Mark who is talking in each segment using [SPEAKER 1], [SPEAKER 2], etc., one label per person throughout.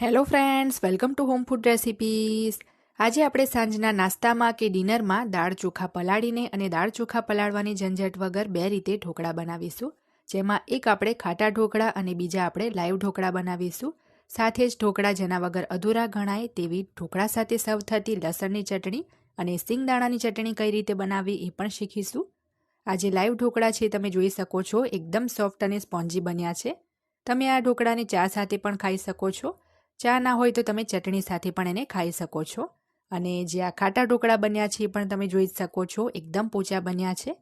[SPEAKER 1] Hello friends, welcome to home food recipes. આજે આપણે સાંજના નાસ્તામાં કે ડિનરમાં દાળ ચોખા પલાળીને અને દાળ ચોખા પલાળવાની ઝંઝટ વગર બે રીતે ઢોકળા બનાવીશું. જેમાં એક આપણે ખાટા ઢોકળા અને બીજા આપણે લાઈવ ઢોકળા બનાવીશું. સાથે જ ઢોકળા જેના વગર અધૂરા ગણાય તેવી ઢોકળા સાથે સર્વ થતી લસણની ચટણી અને સિંગદાણાની ચટણી કઈ રીતે બનાવવી એ પણ શીખીશું. આજે લાઈવ ઢોકળા છે, તમે જોઈ શકો છો, એકદમ સોફ્ટ અને સ્પોન્જી બન્યા છે. તમે આ ઢોકળાને ચા સાથે પણ ખાઈ શકો છો. ચા ના હોય તો તમે ચટણી સાથે પણ એને ખાઈ શકો છો. અને જે આ ખાટા ઢોકળા બન્યા છે એ પણ તમે જોઈ શકો છો, એકદમ પોચા બન્યા છે.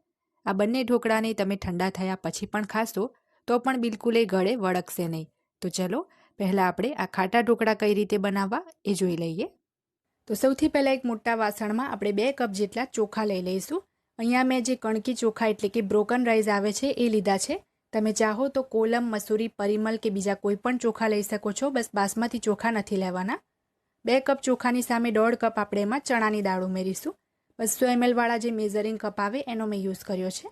[SPEAKER 1] આ બંને ઢોકળાને તમે ઠંડા થયા પછી પણ ખાશો તો પણ બિલકુલ એ ગળે વળગશે નહીં. તો ચલો પહેલાં આપણે આ ખાટા ઢોકળા કઈ રીતે બનાવવા એ જોઈ લઈએ. તો સૌથી પહેલાં એક મોટા વાસણમાં આપણે 2 કપ જેટલા ચોખા લઈ લઈશું. અહીંયા મેં જે કણકી ચોખા એટલે કે બ્રોકન રાઈસ આવે છે એ લીધા છે. તમે ચાહો તો કોલમ, મસૂરી, પરિમલ કે બીજા કોઈ પણ ચોખા લઈ શકો છો, બસ બાસમતી ચોખા નથી લેવાના. 2 કપ ચોખાની સામે 1.5 કપ આપણે એમાં ચણાની દાળ ઉમેરીશું. 200 ml વાળા જે મેઝરિંગ કપ આવે એનો મેં યુઝ કર્યો છે.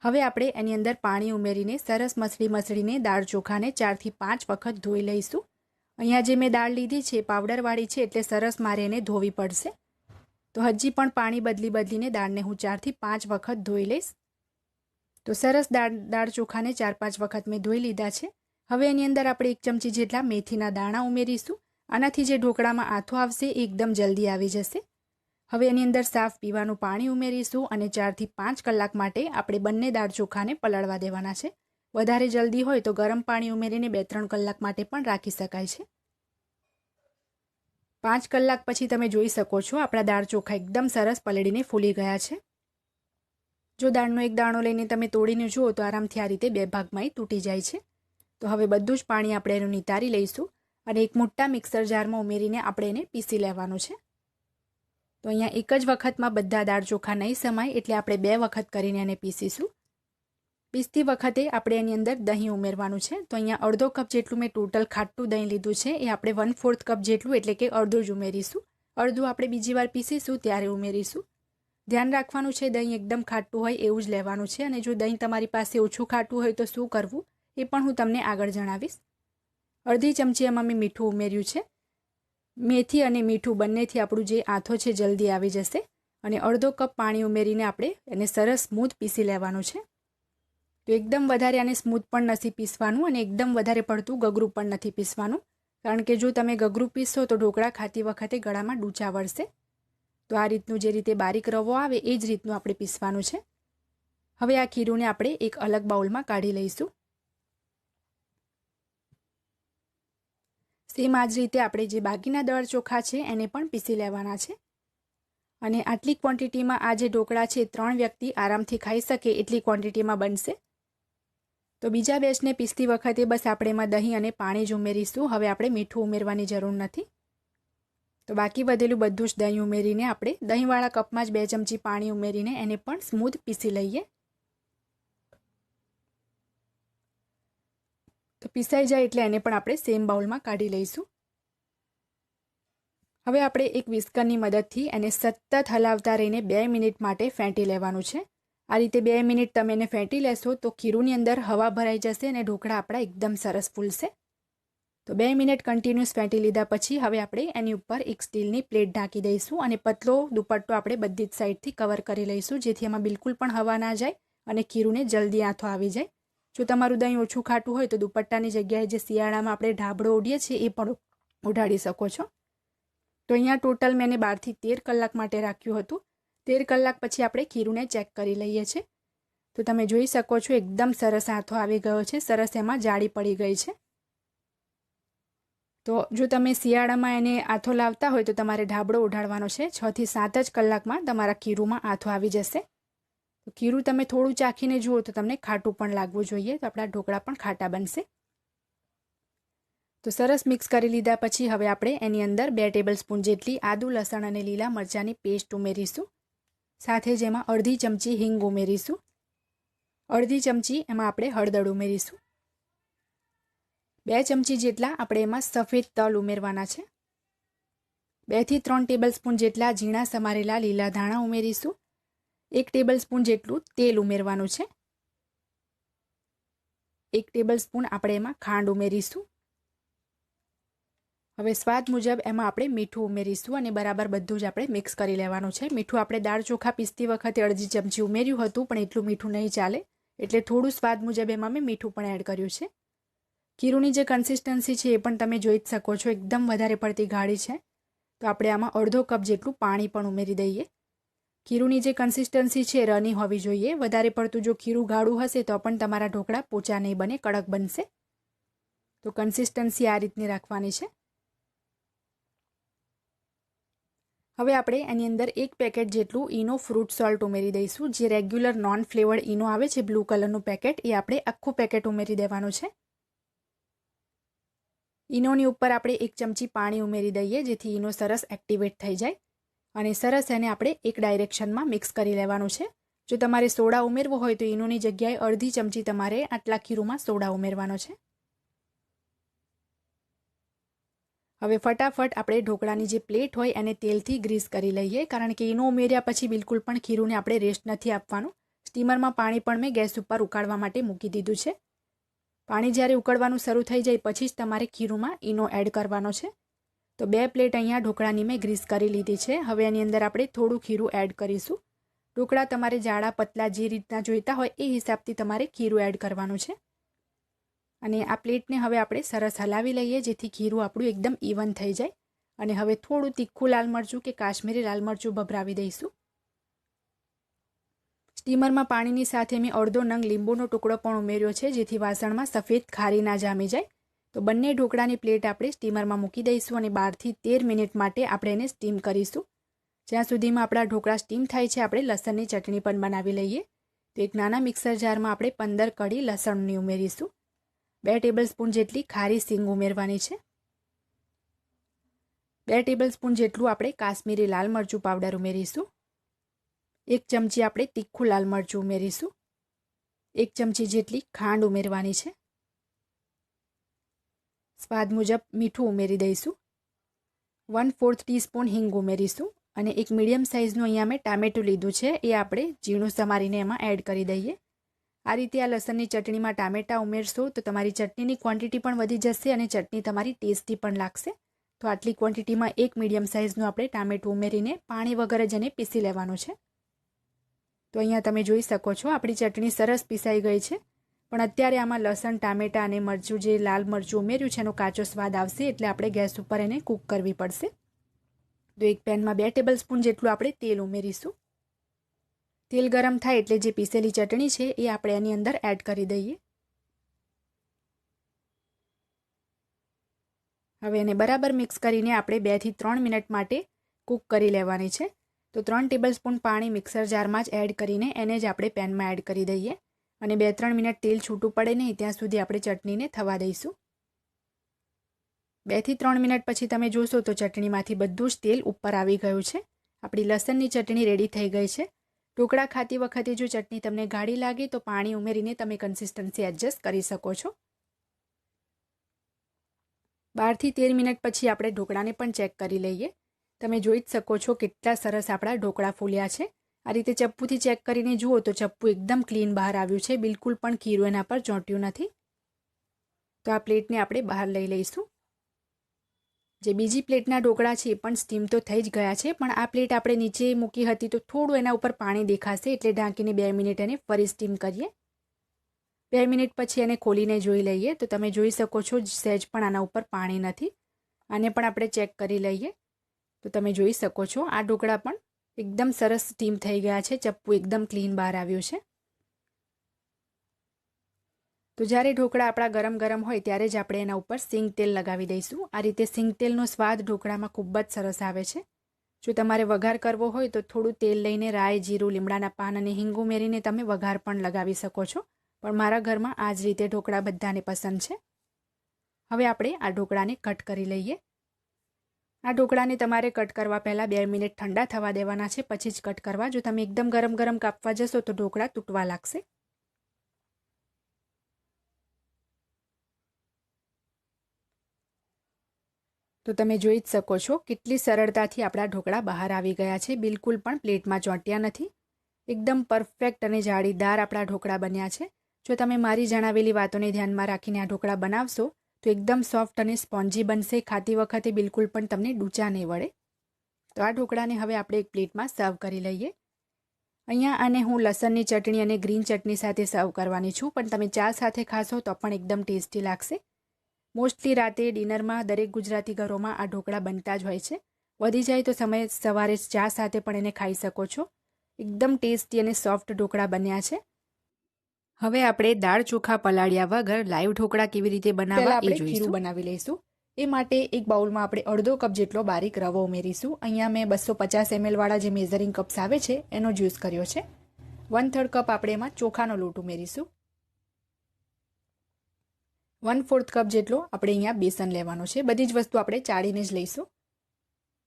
[SPEAKER 1] હવે આપણે એની અંદર પાણી ઉમેરીને સરસ મસળીને દાળ ચોખાને 4 થી 5 વખત ધોઈ લઈશું. અહીંયા જે મેં દાળ લીધી છે પાવડરવાળી છે એટલે સરસ મારે એને ધોવી પડશે. તો હજી પણ પાણી બદલીને દાળને હું 4 થી 5 વખત ધોઈ લઈશ. તો સરસ દાળ ચોખાને 4-5 વખત મેં ધોઈ લીધા છે. હવે એની અંદર આપણે 1 ચમચી જેટલા મેથીના દાણા ઉમેરીશું. આનાથી જે ઢોકળામાં આથો આવશે એ એકદમ જલ્દી આવી જશે. હવે એની અંદર સાફ પીવાનું પાણી ઉમેરીશું અને 4 થી 5 કલાક માટે આપણે બંને દાળ ચોખાને પલાળવા દેવાના છે. વધારે જલ્દી હોય તો ગરમ પાણી ઉમેરીને 2-3 કલાક માટે પણ રાખી શકાય છે. 5 કલાક પછી તમે જોઈ શકો છો આપણા દાળ ચોખા એકદમ સરસ પલળીને ફૂલી ગયા છે. જો દાળનો એક દાણો લઈને તમે તોડીને જુઓ તો આરામથી આ રીતે 2 ભાગમાં તૂટી જાય છે. તો હવે બધું જ પાણી આપણે એનું નિતારી લઈશું અને એક મોટા મિક્સર જારમાં ઉમેરીને આપણે એને પીસી લેવાનું છે. તો અહીંયા એક જ વખતમાં બધા દાળ ચોખા નહીં સમાય એટલે આપણે 2 વખત કરીને એને પીસીશું. પીસતી વખતે આપણે એની અંદર દહીં ઉમેરવાનું છે. તો અહીંયા અડધો કપ જેટલું મેં ટોટલ ખાટું દહીં લીધું છે. એ આપણે 1/4 કપ જેટલું એટલે કે અડધું જ ઉમેરીશું. અડધું આપણે બીજી વાર પીસીશું ત્યારે ઉમેરીશું. ધ્યાન રાખવાનું છે દહીં એકદમ ખાટું હોય એવું જ લેવાનું છે. અને જો દહીં તમારી પાસે ઓછું ખાટું હોય તો શું કરવું એ પણ હું તમને આગળ જણાવીશ. અડધી ચમચી એમાં મેં મીઠું ઉમેર્યું છે. મેથી અને મીઠું બંનેથી આપણું જે આથો છે જલ્દી આવી જશે. અને અડધો કપ પાણી ઉમેરીને આપણે એને સરસ સ્મૂથ પીસી લેવાનું છે. તો એકદમ વધારે આને સ્મૂથ પણ નથી પીસવાનું અને એકદમ વધારે પડતું ગગરું પણ નથી પીસવાનું. કારણ કે જો તમે ગગરું પીસશો તો ઢોકળા ખાતી વખતે ગળામાં ડૂચા વળશે. તો આ રીતનું જે રીતે બારીક રવો આવે એ જ રીતનું આપણે પીસવાનું છે. હવે આ ખીરુંને આપણે એક અલગ બાઉલમાં કાઢી લઈશું. સેમ આ જ રીતે આપણે જે બાકીના દાળ ચોખા છે એને પણ પીસી લેવાના છે. અને આટલી ક્વોન્ટિટીમાં આ જે ઢોકળા છે 3 વ્યક્તિ આરામથી ખાઈ શકે એટલી ક્વોન્ટિટીમાં બનશે. તો બીજા બેચને પીસતી વખતે બસ આપણે એમાં દહીં અને પાણી જ ઉમેરીશું. હવે આપણે મીઠું ઉમેરવાની જરૂર નથી. તો બાકી વધેલું બધું જ દહીં ઉમેરીને આપણે દહીંવાળા કપમાં જ 2 ચમચી પાણી ઉમેરીને એને પણ સ્મૂથ પીસી લઈએ. તો પીસાઈ જાય એટલે એને પણ આપણે સેમ બાઉલમાં કાઢી લઈશું. હવે આપણે એક વિસ્કરની મદદથી એને સતત હલાવતા રહીને 2 મિનિટ માટે ફેંટી લેવાનું છે. આ રીતે 2 મિનિટ તમે એને ફેંટી લેશો તો ખીરુંની અંદર હવા ભરાઈ જશે અને ઢોકળા આપણા એકદમ સરસ ફૂલશે. તો 2 મિનિટ કન્ટિન્યુઅસ ફેંટી લીધા પછી હવે આપણે એની ઉપર એક સ્ટીલની પ્લેટ ઢાંકી દઈશું અને પતલો દુપટ્ટો આપણે બધી જ સાઈડથી કવર કરી લઈશું જેથી એમાં બિલકુલ પણ હવા ના જાય અને ખીરુંને જલ્દી આથો આવી જાય. જો તમારું દહીં ઓછું ખાટું હોય તો દુપટ્ટાની જગ્યાએ જે શિયાળામાં આપણે ઢાબળો ઓઢીએ છીએ એ પણ ઉઢાડી શકો છો. તો અહીંયા ટોટલ મેં એને 12 થી 13 કલાક માટે રાખ્યું હતું. 13 કલાક પછી આપણે ખીરુંને ચેક કરી લઈએ છીએ. તો તમે જોઈ શકો છો એકદમ સરસ આથો આવી ગયો છે, સરસ એમાં જાળી પડી ગઈ છે. તો જો તમે શિયાળામાં એને આથો લાવતા હોય તો તમારે ઢાબળો ઉઢાડવાનો છે. 6 થી 7 જ કલાકમાં તમારા ખીરુંમાં આથો આવી જશે. તો ખીરું તમે થોડું ચાખીને જુઓ તો તમને ખાટું પણ લાગવું જોઈએ, તો આપણા ઢોકળા પણ ખાટા બનશે. તો સરસ મિક્સ કરી લીધા પછી હવે આપણે એની અંદર 2 ટેબલસ્પૂન જેટલી આદુ, લસણ અને લીલા મરચાંની પેસ્ટ ઉમેરીશું. સાથે જ એમાં અડધી ચમચી હિંગ ઉમેરીશું. અડધી ચમચી એમાં આપણે હળદર ઉમેરીશું. 2 ચમચી જેટલા આપણે એમાં સફેદ તલ ઉમેરવાના છે. 2 થી 3 ટેબલસ્પૂન જેટલા ઝીણા સમારેલા લીલા ધાણા ઉમેરીશું. 1 ટેબલસ્પૂન જેટલું તેલ ઉમેરવાનું છે. 1 ટેબલસ્પૂન આપણે એમાં ખાંડ ઉમેરીશું. હવે સ્વાદ મુજબ એમાં આપણે મીઠું ઉમેરીશું અને બરાબર બધું જ આપણે મિક્સ કરી લેવાનું છે. મીઠું આપણે દાળ ચોખા પીસતી વખતે અડધી ચમચી ઉમેર્યું હતું, પણ એટલું મીઠું નહીં ચાલે, એટલે થોડું સ્વાદ મુજબ એમાં મેં મીઠું પણ એડ કર્યું છે. ખીરુંની જે કન્સિસ્ટન્સી છે એ પણ તમે જોઈ જ શકો છો, એકદમ વધારે પડતી ગાઢી છે. તો આપણે આમાં અડધો કપ જેટલું પાણી પણ ઉમેરી દઈએ. ખીરુંની જે કન્સિસ્ટન્સી છે રની હોવી જોઈએ. વધારે પડતું જો ખીરું ગાઢું હશે તો પણ તમારા ઢોકળા પોચા નહીં બને, કડક બનશે. તો કન્સિસ્ટન્સી આ રીતની રાખવાની છે. હવે આપણે એની અંદર 1 પેકેટ જેટલું ઈનો ફ્રૂટ સોલ્ટ ઉમેરી દઈશું. જે રેગ્યુલર નોન ફ્લેવર્ડ ઈનો આવે છે બ્લુ કલરનું પેકેટ, એ આપણે આખું પેકેટ ઉમેરી દેવાનું છે. ઈનોની ઉપર આપણે 1 ચમચી પાણી ઉમેરી દઈએ, જેથી ઈનો સરસ એક્ટિવેટ થઈ જાય અને સરસ એને આપણે એક ડાયરેક્શનમાં મિક્સ કરી લેવાનું છે. જો તમારે સોડા ઉમેરવો હોય તો ઈનોની જગ્યાએ અડધી ચમચી તમારે આટલા ખીરુંમાં સોડા ઉમેરવાનો છે. હવે ફટાફટ આપણે ઢોકળાની જે પ્લેટ હોય એને તેલથી ગ્રીસ કરી લઈએ, કારણ કે ઈનો ઉમેર્યા પછી બિલકુલ પણ ખીરુંને આપણે રેસ્ટ નથી આપવાનું. સ્ટીમરમાં પાણી પણ મેં ગેસ ઉપર ઉકાળવા માટે મૂકી દીધું છે. પાણી જ્યારે ઉકળવાનું શરૂ થઈ જાય પછી જ તમારે ખીરુંમાં ઈનો એડ કરવાનો છે. તો 2 પ્લેટ અહીંયા ઢોકળાની મેં ગ્રીસ કરી લીધી છે. હવે એની અંદર આપણે થોડું ખીરું એડ કરીશું. ઢોકળા તમારે જાડા પતલા જે રીતના જોઈતા હોય એ હિસાબથી તમારે ખીરું એડ કરવાનું છે. અને આ પ્લેટને હવે આપણે સરસ હલાવી લઈએ, જેથી ખીરું આપણું એકદમ ઇવન થઈ જાય. અને હવે થોડું તીખું લાલ મરચું કે કાશ્મીરી લાલ મરચું ભભરાવી દઈશું. સ્ટીમરમાં પાણીની સાથે મેં અડધો નંગ લીંબુનો ટુકડો પણ ઉમેર્યો છે, જેથી વાસણમાં સફેદ ખારી ના જામી જાય. તો બંને ઢોકળાની પ્લેટ આપણે સ્ટીમરમાં મૂકી દઈશું અને 12 થી 13 મિનિટ માટે આપણે એને સ્ટીમ કરીશું. જ્યાં સુધીમાં આપણા ઢોકળા સ્ટીમ થાય છે આપણે લસણની ચટણી પણ બનાવી લઈએ. તો એક નાના મિક્સર જારમાં આપણે 15 કળી લસણની ઉમેરીશું. 2 ટેબલસ્પૂન જેટલી ખારી સિંગ ઉમેરવાની છે. 2 ટેબલસ્પૂન જેટલું આપણે કાશ્મીરી લાલ મરચું પાવડર ઉમેરીશું. 1 ચમચી આપણે તીખું લાલ મરચું ઉમેરીશું. 1 ચમચી જેટલી ખાંડ ઉમેરવાની છે. સ્વાદ મુજબ મીઠું ઉમેરી દઈશું. 1/4 ટીસ્પૂન હિંગ ઉમેરીશું અને એક મીડિયમ સાઇઝનું અહીંયા મેં ટામેટું લીધું છે, એ આપણે ઝીણું સમારીને એમાં એડ કરી દઈએ. આ રીતે આ લસણની ચટણીમાં ટામેટાં ઉમેરશો તો તમારી ચટણીની ક્વોન્ટિટી પણ વધી જશે અને ચટણી તમારી ટેસ્ટી પણ લાગશે. તો આટલી ક્વોન્ટિટીમાં એક મીડિયમ સાઇઝનું આપણે ટામેટું ઉમેરીને પાણી વગર જ એને પીસી લેવાનું છે. તો અહીંયા તમે જોઈ શકો છો આપણી ચટણી સરસ પીસાઈ ગઈ છે. પણ અત્યારે આમાં લસણ, ટામેટાં અને મરચું જે લાલ મરચું ઉમેર્યું છે એનો કાચો સ્વાદ આવશે, એટલે આપણે ગેસ ઉપર એને કૂક કરવી પડશે. તો એક પેનમાં 2 ટેબલસ્પૂન જેટલું આપણે તેલ ઉમેરીશું. તેલ ગરમ થાય એટલે જે પીસેલી ચટણી છે એ આપણે એની અંદર એડ કરી દઈએ. હવે એને બરાબર મિક્સ કરીને આપણે 2 થી 3 મિનિટ માટે કૂક કરી લેવાની છે. તો 3 ટેબલસ્પૂન પાણી મિક્સર જારમાં જ એડ કરીને એને જ આપણે પેનમાં એડ કરી દઈએ અને 2-3 મિનિટ તેલ છૂટું પડે નહીં ત્યાં સુધી આપણે ચટણીને થવા દઈશું. 2 થી 3 મિનિટ પછી તમે જોશો તો ચટણીમાંથી બધું જ તેલ ઉપર આવી ગયું છે. આપણી લસણની ચટણી રેડી થઈ ગઈ છે. ઢોકળા ખાતી વખતે જો ચટણી તમને ગાઢી લાગે તો પાણી ઉમેરીને તમે કન્સિસ્ટન્સી એડજસ્ટ કરી શકો છો. 12 થી 13 મિનિટ પછી આપણે ઢોકળાને પણ ચેક કરી લઈએ. તમે જોઈ જ શકો છો કેટલા સરસ આપણા ઢોકળા ફૂલ્યા છે. આ રીતે ચપ્પુથી ચેક કરીને જુઓ તો ચપ્પુ એકદમ ક્લીન બહાર આવ્યું છે, બિલકુલ પણ ખીરું એના પર ચોંટ્યું નથી. તો આ પ્લેટને આપણે બહાર લઈ લઈશું. જે બીજી પ્લેટના ઢોકળા છે એ પણ સ્ટીમ તો થઈ જ ગયા છે, પણ આ પ્લેટ આપણે નીચે મૂકી હતી તો થોડું એના ઉપર પાણી દેખાશે, એટલે ઢાંકીને 2 મિનિટ એને ફરી સ્ટીમ કરીએ. 2 મિનિટ પછી એને ખોલીને જોઈ લઈએ તો તમે જોઈ શકો છો સહેજ પણ આના ઉપર પાણી નથી. આને પણ આપણે ચેક કરી લઈએ. તો તમે જોઈ શકો છો આ ઢોકળા પણ એકદમ સરસ સ્ટીમ થઈ ગયા છે. ચપ્પુ એકદમ ક્લીન બહાર આવ્યું છે. તો જ્યારે ઢોકળા આપણા ગરમ ગરમ હોય ત્યારે જ આપણે એના ઉપર સિંગ તેલ લગાવી દઈશું. આ રીતે સિંગ તેલનો સ્વાદ ઢોકળામાં ખૂબ જ સરસ આવે છે. જો તમારે વઘાર કરવો હોય તો થોડું તેલ લઈને રાઈ, જીરું, લીમડાના પાન અને હિંગ ઉમેરીને તમે વઘાર પણ લગાવી શકો છો. પણ મારા ઘરમાં આ જ રીતે ઢોકળા બધાને પસંદ છે. હવે આપણે આ ઢોકળાને કટ કરી લઈએ. આ ઢોકળાને તમારે કટ કરવા પહેલાં 2 મિનિટ ઠંડા થવા દેવાના છે, પછી જ કટ કરવા. જો તમે એકદમ ગરમ ગરમ કાપવા જશો તો ઢોકળા તૂટવા લાગશે. તો તમે જોઈ જ શકો છો કેટલી સરળતાથી આપણા ઢોકળા બહાર આવી ગયા છે. બિલકુલ પણ પ્લેટમાં ચોંટ્યા નથી. એકદમ પરફેક્ટ અને જાળીદાર આપણા ઢોકળા બન્યા છે. જો તમે મારી જણાવેલી વાતોને ધ્યાનમાં રાખીને આ ઢોકળા બનાવશો તો એકદમ સોફ્ટ અને સ્પોન્જી બનશે. ખાતી વખતે બિલકુલ પણ તમને ડૂચા નહીં વળે. તો આ ઢોકળાને હવે આપણે એક પ્લેટમાં સર્વ કરી લઈએ. અહીંયા આને હું લસણની ચટણી અને ગ્રીન ચટણી સાથે સર્વ કરવાની છું, પણ તમે ચા સાથે ખાશો તો પણ એકદમ ટેસ્ટી લાગશે. મોસ્ટલી રાતે ડિનરમાં દરેક ગુજરાતી ઘરોમાં આ ઢોકળા બનતા જ હોય છે. વધી જાય તો તમે સવારે ચા સાથે પણ એને ખાઈ શકો છો. એકદમ ટેસ્ટી અને સોફ્ટ ઢોકળા બન્યા છે. હવે આપણે દાળ ચોખા પલાળ્યા વગર લાઈવ ઢોકળા કેવી રીતે બનાવવા એ જોઈશું. ખીરું બનાવી લઈશું. એ માટે એક બાઉલમાં આપણે અડધો કપ જેટલો બારીક રવો ઉમેરીશું. અહીંયા મેં 250 ml વાળા જે મેઝરિંગ કપ્સ આવે છે એનો જ યુઝ કર્યો છે. 1/3 કપ આપણે એમાં ચોખાનો લોટ ઉમેરીશું. 1/4 કપ જેટલો આપણે અહીંયા બેસન લેવાનો છે. બધી જ વસ્તુ આપણે ચાળીને જ લઈશું.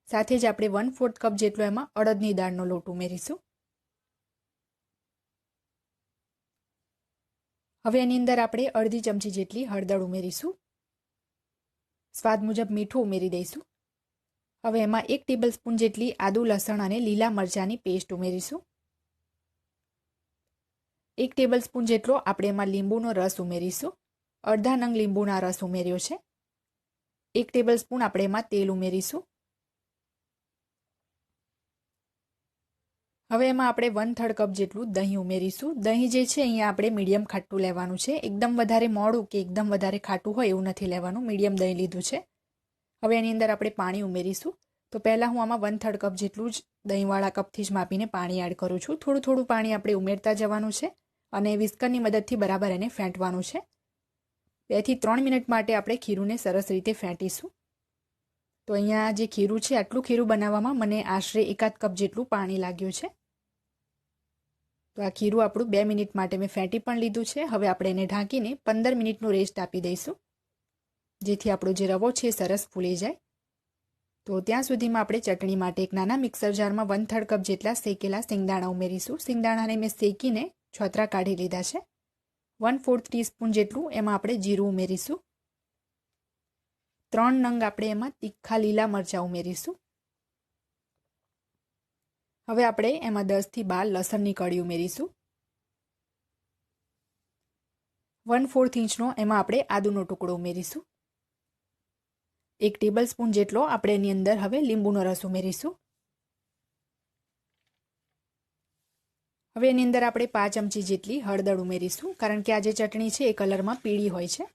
[SPEAKER 1] સાથે જ આપણે 1/4 કપ જેટલો એમાં અડદની દાળનો લોટ ઉમેરીશું. હવે એની અંદર આપણે અડધી ચમચી જેટલી હળદર ઉમેરીશું. સ્વાદ મુજબ મીઠું ઉમેરી દઈશું. હવે એમાં 1 ટેબલસ્પૂન જેટલી આદુ લસણ અને લીલા મરચાંની પેસ્ટ ઉમેરીશું. 1 ટેબલસ્પૂન જેટલો આપણે એમાં લીંબુનો રસ ઉમેરીશું. અડધા નંગ લીંબુના રસ ઉમેર્યો છે. 1 ટેબલસ્પૂન આપણે એમાં તેલ ઉમેરીશું. હવે એમાં આપણે 1/3 કપ જેટલું દહીં ઉમેરીશું. દહીં જે છે અહીંયા આપણે મીડિયમ ખાટું લેવાનું છે. એકદમ વધારે મોડું કે એકદમ વધારે ખાટું હોય એવું નથી લેવાનું. મીડિયમ દહીં લીધું છે. હવે એની અંદર આપણે પાણી ઉમેરીશું. તો પહેલાં હું આમાં 1/3 કપ જેટલું જ દહીંવાળા કપથી જ માપીને પાણી એડ કરું છું. થોડું થોડું પાણી આપણે ઉમેરતા જવાનું છે અને વિસ્કરની મદદથી બરાબર એને ફેંટવાનું છે. 2 થી 3 મિનિટ માટે આપણે ખીરુંને સરસ રીતે ફેંટીશું. તો અહીંયા જે ખીરું છે આટલું ખીરું બનાવવામાં મને આશરે 1/2 કપ જેટલું પાણી લાગ્યું છે. તો આ ખીરું આપણું 2 મિનિટ માટે મેં ફેંટી પણ લીધું છે. હવે આપણે એને ઢાંકીને 15 મિનિટનું રેસ્ટ આપી દઈશું, જેથી આપણો જે રવો છે સરસ ફૂલી જાય. તો ત્યાં સુધીમાં આપણે ચટણી માટે એક નાના મિક્સર જારમાં 1/3 કપ જેટલા શેકેલા સિંગદાણા ઉમેરીશું. સિંગદાણાને મેં શેકીને છોતરા કાઢી લીધા છે. 1/4 ટીસ્પૂન જેટલું એમાં આપણે જીરું ઉમેરીશું. 3 નંગ આપણે એમાં તીખા લીલા મરચાં ઉમેરીશું. હવે આપણે એમાં 10 થી 12 લસણની કળી ઉમેરીશું. 1/4 ઇંચનો એમાં આપણે આદુનો ટુકડો ઉમેરીશું. 1 ટેબલસ્પૂન જેટલો આપણે એની અંદર હવે લીંબુનો રસ ઉમેરીશું. હવે એની અંદર આપણે 5 ચમચી જેટલી હળદર ઉમેરીશું, કારણ કે આ જે ચટણી છે એ કલરમાં પીળી હોય છે.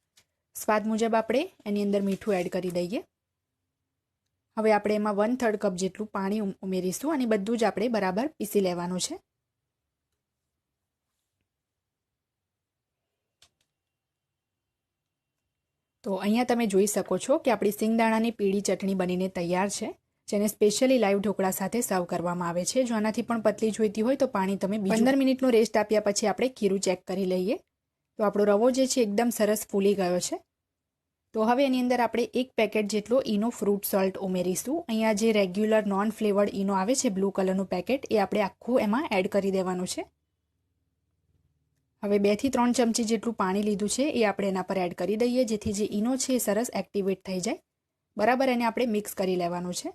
[SPEAKER 1] સ્વાદ મુજબ આપણે એની અંદર મીઠું એડ કરી દઈએ. હવે આપણે એમાં 1/3 કપ જેટલું પાણી ઉમેરીશું અને બધું જ આપણે બરાબર પીસી લેવાનું છે. તો અહીંયા તમે જોઈ શકો છો કે આપણી સિંગદાણાની પીળી ચટણી બનીને તૈયાર છે, જેને સ્પેશિયલી લાઈવ ઢોકળા સાથે સર્વ કરવામાં આવે છે. જો આનાથી પણ પતલી જોઈતી હોય તો પાણી તમે 15 મિનિટનો રેસ્ટ આપ્યા પછી આપણે ખીરું ચેક કરી લઈએ. તો આપણો રવો જે છે એકદમ સરસ ફૂલી ગયો છે. તો હવે એની અંદર આપણે 1 પેકેટ જેટલો ઈનો ફ્રૂટ સોલ્ટ ઉમેરીશું. અહીંયા જે રેગ્યુલર નોન ફ્લેવર્ડ ઈનો આવે છે બ્લુ કલરનું પેકેટ, એ આપણે આખું એમાં એડ કરી દેવાનું છે. હવે 2 થી 3 ચમચી જેટલું પાણી લીધું છે એ આપણે એના પર એડ કરી દઈએ, જેથી જે ઈનો છે એ સરસ એક્ટિવેટ થઈ જાય. બરાબર એને આપણે મિક્સ કરી લેવાનું છે.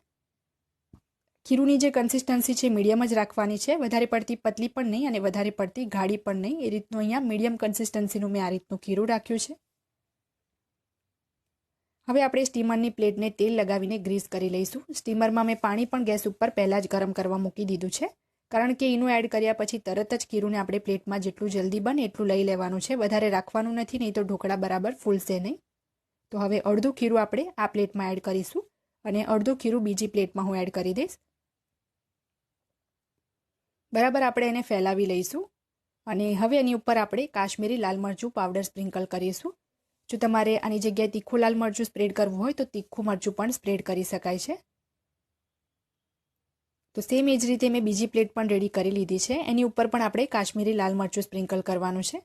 [SPEAKER 1] ખીરુંની જે કન્સિસ્ટન્સી છે મીડિયમ જ રાખવાની છે. વધારે પડતી પતલી પણ નહીં અને વધારે પડતી ગાઢી પણ નહીં. એ રીતનું અહીંયા મીડિયમ કન્સિસ્ટન્સીનું મેં આ રીતનું ખીરું રાખ્યું છે. હવે આપણે સ્ટીમરની પ્લેટને તેલ લગાવીને ગ્રીસ કરી લઈશું. સ્ટીમરમાં મેં પાણી પણ ગેસ ઉપર પહેલાં જ ગરમ કરવા મૂકી દીધું છે, કારણ કે ઈનું એડ કર્યા પછી તરત જ ખીરુંને આપણે પ્લેટમાં જેટલું જલ્દી બને એટલું લઈ લેવાનું છે. વધારે રાખવાનું નથી, નહીં તો ઢોકળા બરાબર ફૂલશે નહીં. તો હવે અડધું ખીરું આપણે આ પ્લેટમાં એડ કરીશું અને અડધું ખીરું બીજી પ્લેટમાં હું એડ કરી દઈશ. બરાબર આપણે એને ફેલાવી લઈશું અને હવે એની ઉપર આપણે કાશ્મીરી લાલ મરચું પાવડર સ્પ્રિંકલ કરીશું. જો તમારે આની જગ્યાએ તીખું લાલ મરચું સ્પ્રેડ કરવું હોય તો તીખું મરચું પણ સ્પ્રેડ કરી શકાય છે. તો સેમ એ જ રીતે મેં બીજી પ્લેટ પણ રેડી કરી લીધી છે. એની ઉપર પણ આપણે કાશ્મીરી લાલ મરચું સ્પ્રિંકલ કરવાનું છે.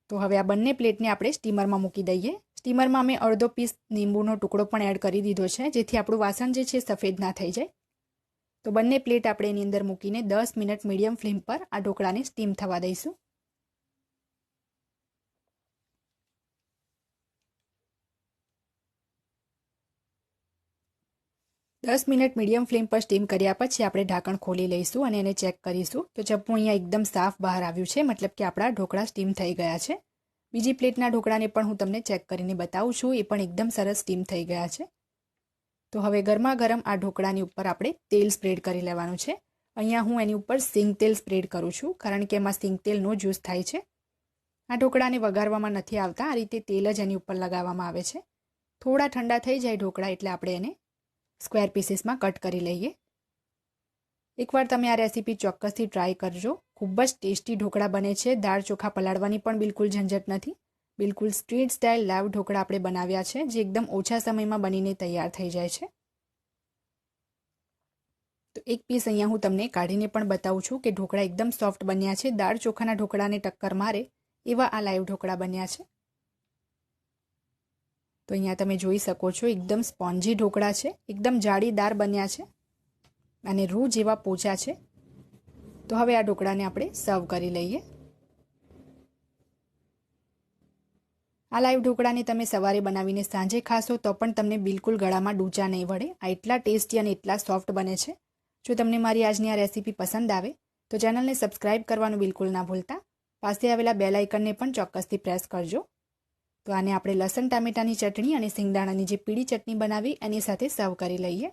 [SPEAKER 1] તો હવે આ બંને પ્લેટને આપણે સ્ટીમરમાં મૂકી દઈએ. સ્ટીમરમાં અમે અડધો પીસ લીંબુનો ટુકડો પણ એડ કરી દીધો છે, જેથી આપણું વાસણ જે છે સફેદ ના થઈ જાય. તો બંને પ્લેટ આપણે એની અંદર મૂકીને 10 મિનિટ મીડિયમ ફ્લેમ પર આ ઢોકળાને સ્ટીમ થવા દઈશું. 10 મિનિટ મીડિયમ ફ્લેમ પર સ્ટીમ કર્યા પછી આપણે ઢાંકણ ખોલી લઈશું અને એને ચેક કરીશું. તો ચપ્પુ અહીંયા એકદમ સાફ બહાર આવ્યું છે, મતલબ કે આપણા ઢોકળા સ્ટીમ થઈ ગયા છે. બીજી પ્લેટના ઢોકળાને પણ હું તમને ચેક કરીને બતાવું છું. એ પણ એકદમ સરસ સ્ટીમ થઈ ગયા છે. તો હવે ગરમા ગરમ આ ઢોકળાની ઉપર આપણે તેલ સ્પ્રેડ કરી લેવાનું છે. અહીંયા હું એની ઉપર સિંગ તેલ સ્પ્રેડ કરું છું, કારણ કે એમાં સિંગ તેલનો જ્યુસ થાય છે. આ ઢોકળાને વઘારવામાં નથી આવતા, આ રીતે તેલ જ એની ઉપર લગાવવામાં આવે છે. થોડા ઠંડા થઈ જાય ઢોકળા એટલે આપણે એને સ્ક્વેર પીસીસમાં કટ કરી લઈએ. એકવાર તમે આ રેસીપી ચોક્કસથી ટ્રાય કરજો. ખૂબ જ ટેસ્ટી ઢોકળા બને છે. દાળ ચોખા પલાળવાની પણ બિલકુલ ઝંઝટ નથી. બિલકુલ સ્ટ્રીટ સ્ટાઇલ લાઈવ ઢોકળા આપણે બનાવ્યા છે, જે એકદમ ઓછા સમયમાં બનીને તૈયાર થઈ જાય છે. તો એક પીસ અહીંયા હું તમને કાઢીને પણ બતાવું છું કે ઢોકળા એકદમ સોફ્ટ બન્યા છે. દાળ ચોખાના ઢોકળાને ટક્કર મારે એવા આ લાઈવ ઢોકળા બન્યા છે. તો અહીંયા તમે જોઈ શકો છો એકદમ સ્પોન્જી ઢોકળા છે, એકદમ જાળીદાર બન્યા છે અને રૂ જેવા પોચા છે. તો હવે આ ઢોકળાને આપણે સર્વ કરી લઈએ. આ લાઈવ ઢોકળાને તમે સવારે બનાવીને સાંજે ખાશો તો પણ તમને બિલકુલ ગળામાં ડૂચા નહીં વળે. આ એટલા ટેસ્ટી અને એટલા સોફ્ટ બને છે. જો તમને મારી આજની આ રેસીપી પસંદ આવે તો ચેનલને સબસ્ક્રાઇબ કરવાનું બિલકુલ ના ભૂલતા. પાસે આવેલા બેલ આઇકનને પણ ચોક્કસથી પ્રેસ કરજો. તો આને આપણે લસણ ટામેટાની ચટણી અને સિંગદાણાની જે પીળી ચટણી બનાવી એની સાથે સર્વ કરી લઈએ.